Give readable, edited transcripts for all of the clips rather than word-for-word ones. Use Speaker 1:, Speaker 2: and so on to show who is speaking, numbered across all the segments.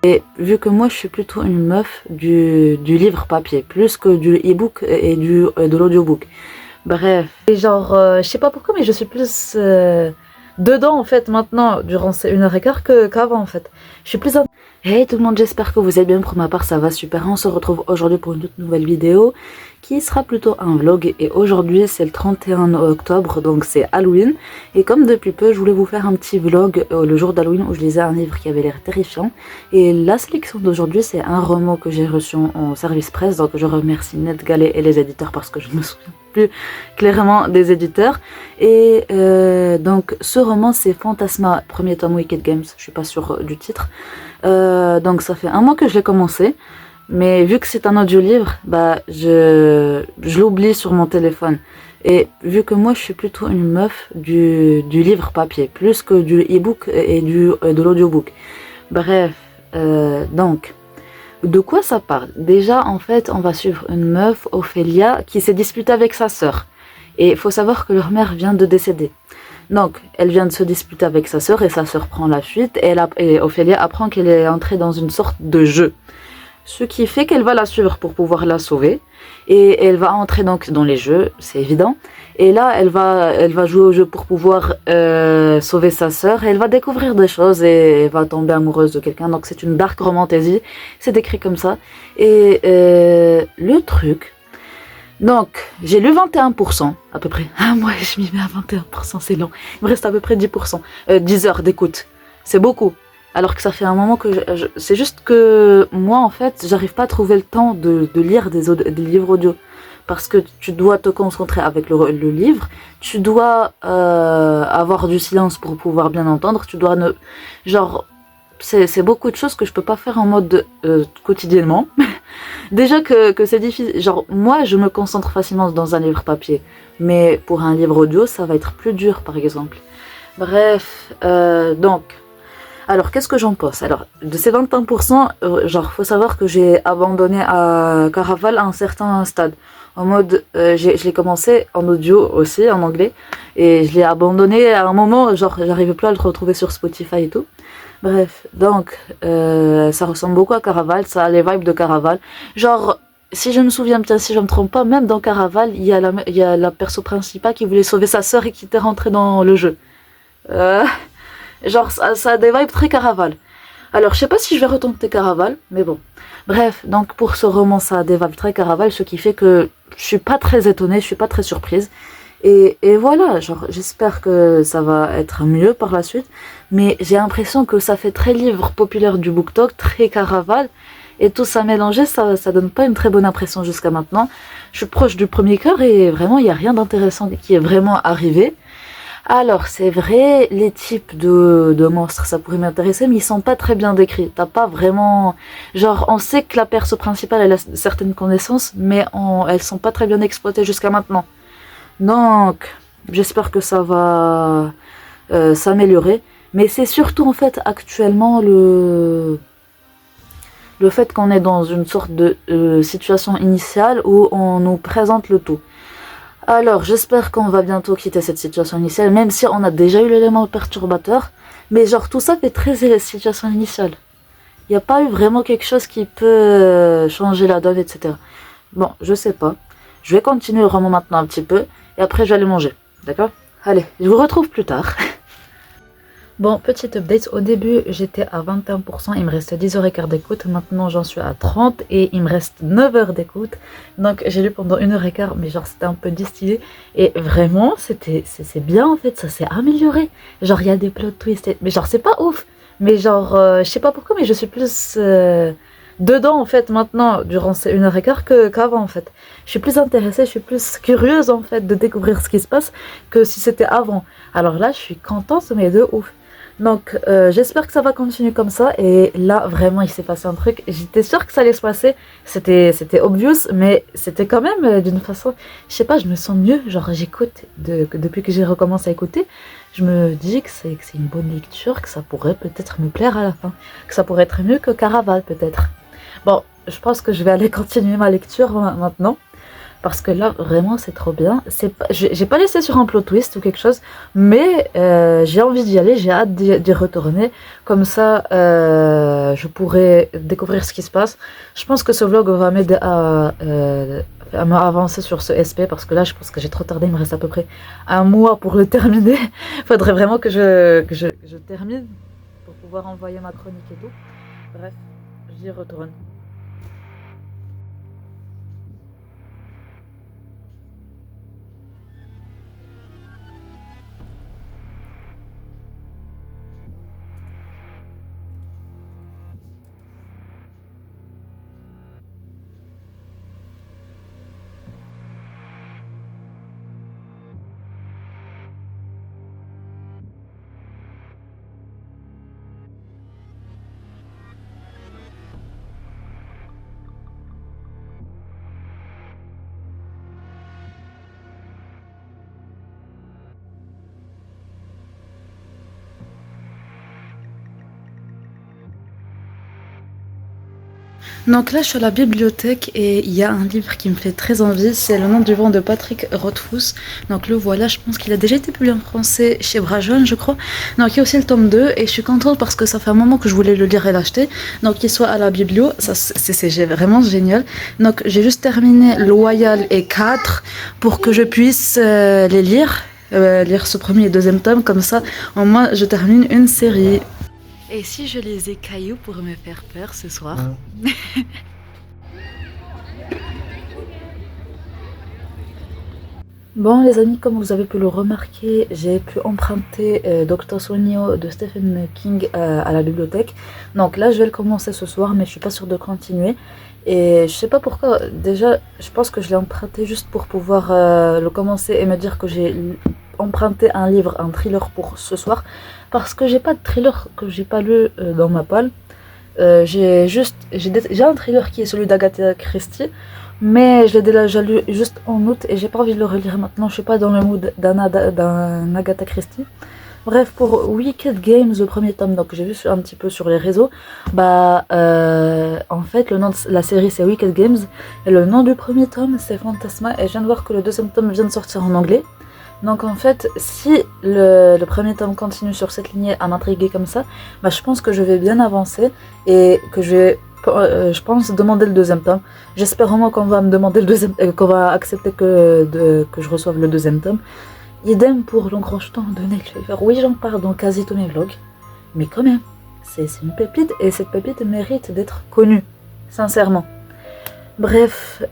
Speaker 1: Et vu que moi je suis plutôt une meuf du livre papier, plus que du e-book et de l'audiobook. Bref. Et genre, je sais pas pourquoi, mais je suis plus dedans en fait maintenant, durant ces 1h15 qu'avant en fait. Je suis plus... Hey tout le monde, j'espère que vous êtes bien. Pour ma part, ça va super. On se retrouve aujourd'hui pour une toute nouvelle vidéo qui sera plutôt un vlog. Et aujourd'hui, c'est le 31 octobre, donc c'est Halloween. Et comme depuis peu, je voulais vous faire un petit vlog le jour d'Halloween où je lisais un livre qui avait l'air terrifiant. Et la sélection d'aujourd'hui, c'est un roman que j'ai reçu en service presse. Donc je remercie Ned Gallet et les éditeurs parce que je me souviens plus clairement des éditeurs. Et donc ce roman, c'est Fantasma, premier tome Wicked Games. Je suis pas sûre du titre. Donc ça fait un mois que je l'ai commencé, mais vu que c'est un audiolivre, bah je l'oublie sur mon téléphone. Et vu que moi je suis plutôt une meuf du livre papier, plus que du e-book et de l'audiobook. Bref, donc de quoi ça parle? Déjà en fait on va suivre une meuf, Ophélia, qui s'est disputée avec sa sœur. Et il faut savoir que leur mère vient de décéder. Donc, elle vient de se disputer avec sa sœur et sa sœur prend la fuite et Ophélia apprend qu'elle est entrée dans une sorte de jeu. Ce qui fait qu'elle va la suivre pour pouvoir la sauver et elle va entrer donc dans les jeux, c'est évident. Et là, elle va jouer au jeu pour pouvoir sauver sa sœur et elle va découvrir des choses et elle va tomber amoureuse de quelqu'un. Donc, c'est une dark romantasy, c'est écrit comme ça. Et le truc... Donc, j'ai lu 21% à peu près. Ah, moi, je m'y mets à 21%, c'est long. Il me reste à peu près 10%. 10 heures d'écoute. C'est beaucoup. Alors que ça fait un moment que c'est juste que moi, en fait, j'arrive pas à trouver le temps de lire des livres audio. Parce que tu dois te concentrer avec le livre. Tu dois avoir du silence pour pouvoir bien entendre. Tu dois ne... Genre... C'est beaucoup de choses que je peux pas faire en mode quotidiennement. Déjà que c'est difficile. Genre, moi, je me concentre facilement dans un livre papier. Mais pour un livre audio, ça va être plus dur, par exemple. Bref, donc... Alors, qu'est-ce que j'en pense? Alors, de ces 21%, genre, faut savoir que j'ai abandonné à Caraval à un certain stade. En mode, je l'ai commencé en audio aussi, en anglais. Et je l'ai abandonné à un moment, genre, j'arrivais plus à le retrouver sur Spotify et tout. Bref, donc, ça ressemble beaucoup à Caraval, ça a les vibes de Caraval. Genre, si je me souviens bien, si je me trompe pas, même dans Caraval, il y a la perso principale qui voulait sauver sa sœur et qui était rentrée dans le jeu. Genre, ça a des vibes très Caraval. Alors, je sais pas si je vais retenter Caraval, mais bon. Bref, donc pour ce roman, ça a des vibes très Caraval, ce qui fait que je suis pas très étonnée, je suis pas très surprise. Et voilà, genre, j'espère que ça va être mieux par la suite. Mais j'ai l'impression que ça fait très livre populaire du BookTok, très Caraval. Et tout ça mélangé, ça donne pas une très bonne impression jusqu'à maintenant. Je suis proche du premier cœur et vraiment, il n'y a rien d'intéressant qui est vraiment arrivé. Alors, c'est vrai, les types de monstres, ça pourrait m'intéresser, mais ils sont pas très bien décrits. T'as pas vraiment... Genre, on sait que la perso principale, elle a certaines connaissances, mais elles sont pas très bien exploitées jusqu'à maintenant. Donc, j'espère que ça va s'améliorer. Mais c'est surtout en fait actuellement le fait qu'on est dans une sorte de situation initiale où on nous présente le tout. Alors, j'espère qu'on va bientôt quitter cette situation initiale, même si on a déjà eu l'élément perturbateur. Mais genre, tout ça fait très situation initiale. Il n'y a pas eu vraiment quelque chose qui peut changer la donne, etc. Bon, je sais pas. Je vais continuer le roman maintenant un petit peu. Et après, je vais aller manger. D'accord? Allez, je vous retrouve plus tard. Bon, petite update. Au début, j'étais à 21%. Il me restait 10h15 d'écoute. Maintenant, j'en suis à 30 et il me reste 9 heures d'écoute. Donc, j'ai lu pendant 1h15, mais genre, c'était un peu distillé. Et vraiment, c'est bien en fait. Ça s'est amélioré. Genre, il y a des plot twists. Mais genre, c'est pas ouf. Mais genre, je sais pas pourquoi, mais je suis plus... dedans en fait maintenant durant ces 1h15 qu'avant en fait. Je suis plus intéressée, je suis plus curieuse en fait de découvrir ce qui se passe que si c'était avant. Alors là je suis contente mais de ouf. Donc j'espère que ça va continuer comme ça et là vraiment il s'est passé un truc. J'étais sûre que ça allait se passer, c'était obvious mais c'était quand même d'une façon, je sais pas, je me sens mieux, genre j'écoute depuis que j'ai recommencé à écouter. Je me dis que c'est une bonne lecture, que ça pourrait peut-être me plaire à la fin, que ça pourrait être mieux que Caraval peut-être. Bon, je pense que je vais aller continuer ma lecture maintenant, Parce que là, vraiment, c'est trop bien. J'ai pas laissé sur un plot twist ou quelque chose, mais j'ai envie d'y aller, j'ai hâte d'y retourner. Comme ça, je pourrais découvrir ce qui se passe. Je pense que ce vlog va m'aider à m'avancer sur ce SP parce que là, je pense que j'ai trop tardé. Il me reste à peu près un mois pour le terminer. Faudrait vraiment que je termine pour pouvoir envoyer ma chronique et tout. Bref, j'y retourne. Donc là, je suis à la bibliothèque et il y a un livre qui me fait très envie. C'est Le nom du vent de Patrick Rothfuss. Donc le voilà, je pense qu'il a déjà été publié en français chez Bragelonne, je crois. Donc il y a aussi le tome 2 et je suis contente parce que ça fait un moment que je voulais le lire et l'acheter. Donc qu'il soit à la biblio, ça c'est vraiment génial. Donc j'ai juste terminé Loyal et 4 pour que je puisse les lire. Lire ce premier et deuxième tome, comme ça au moins je termine une série. Et si je lisais Caillou pour me faire peur ce soir? Bon les amis, comme vous avez pu le remarquer, j'ai pu emprunter Dr. Sonio de Stephen King à la bibliothèque. Donc là je vais le commencer ce soir mais je suis pas sûre de continuer. Et je sais pas pourquoi, déjà je pense que je l'ai emprunté juste pour pouvoir le commencer et me dire que j'ai emprunté un livre, un thriller pour ce soir. Parce que j'ai pas de thriller que j'ai pas lu dans ma palle. J'ai un thriller qui est celui d'Agatha Christie, mais je l'ai déjà lu juste en août et j'ai pas envie de le relire maintenant. Je suis pas dans le mood d'un Agatha Christie. Bref, pour Wicked Games, le premier tome, donc j'ai vu un petit peu sur les réseaux, en fait, le nom de la série c'est Wicked Games et le nom du premier tome c'est Fantasma. Et je viens de voir que le deuxième tome vient de sortir en anglais. Donc en fait, si le premier tome continue sur cette lignée à m'intriguer comme ça, je pense que je vais bien avancer et que je pense demander le deuxième tome. J'espère vraiment qu'on va me demander le deuxième, qu'on va accepter que je reçoive le deuxième tome. Idem pour l'encrochetant de Neil Schaeffer. Oui, j'en parle dans quasi tous mes vlogs, mais quand même, c'est une pépite et cette pépite mérite d'être connue, sincèrement. Bref,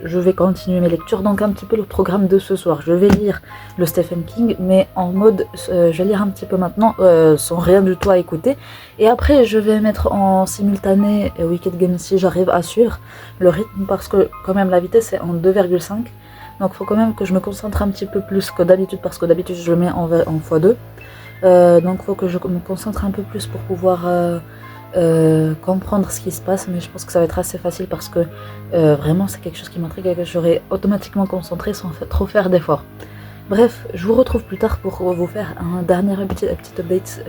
Speaker 1: je vais continuer mes lectures. Donc un petit peu le programme de ce soir. Je vais lire le Stephen King, mais en mode, je vais lire un petit peu maintenant, sans rien du tout à écouter. Et après, je vais mettre en simultané Wicked Games si j'arrive à suivre le rythme, parce que quand même la vitesse est en 2,5. Donc il faut quand même que je me concentre un petit peu plus que d'habitude, parce que d'habitude je le mets en x2. Donc il faut que je me concentre un peu plus pour pouvoir comprendre ce qui se passe, mais je pense que ça va être assez facile parce que vraiment c'est quelque chose qui m'intrigue et que j'aurai automatiquement concentré sans trop faire d'efforts. Bref, je vous retrouve plus tard pour vous faire un dernier petit update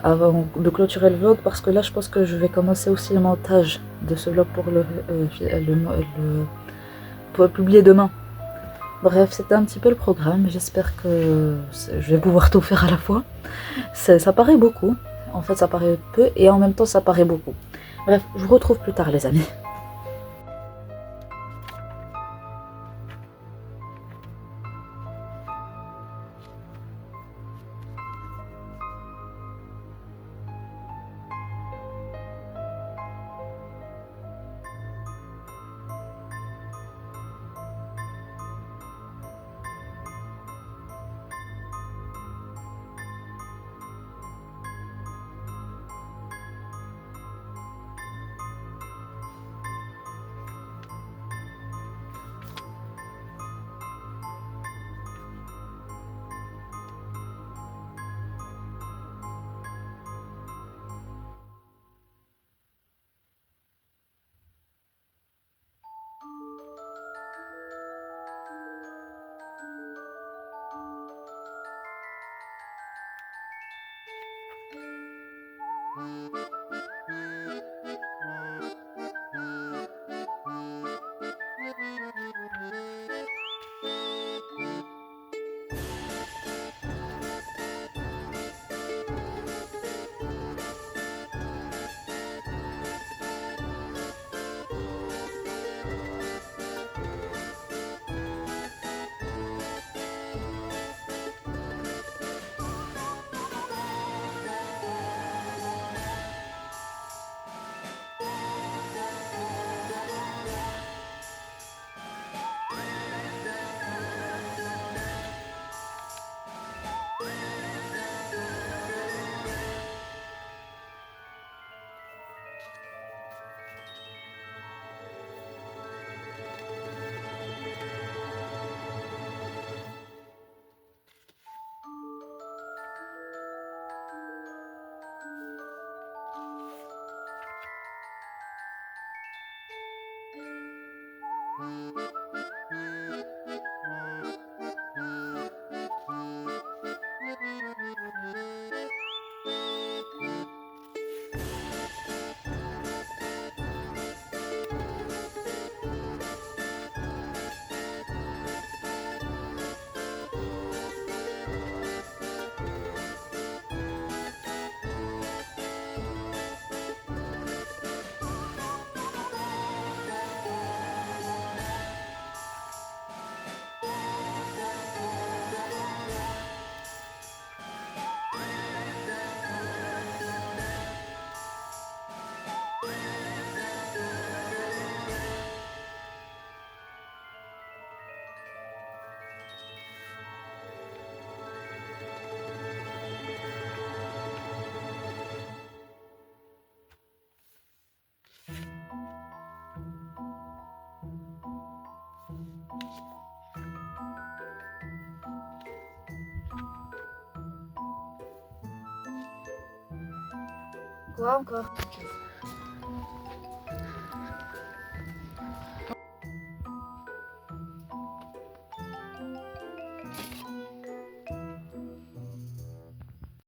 Speaker 1: avant de clôturer le vlog, parce que là je pense que je vais commencer aussi le montage de ce vlog pour le publier demain. Bref, c'était un petit peu le programme, j'espère que je vais pouvoir tout faire à la fois. Ça paraît beaucoup, en fait ça paraît peu et en même temps ça paraît beaucoup. Bref, je vous retrouve plus tard les amis.
Speaker 2: Quoi encore?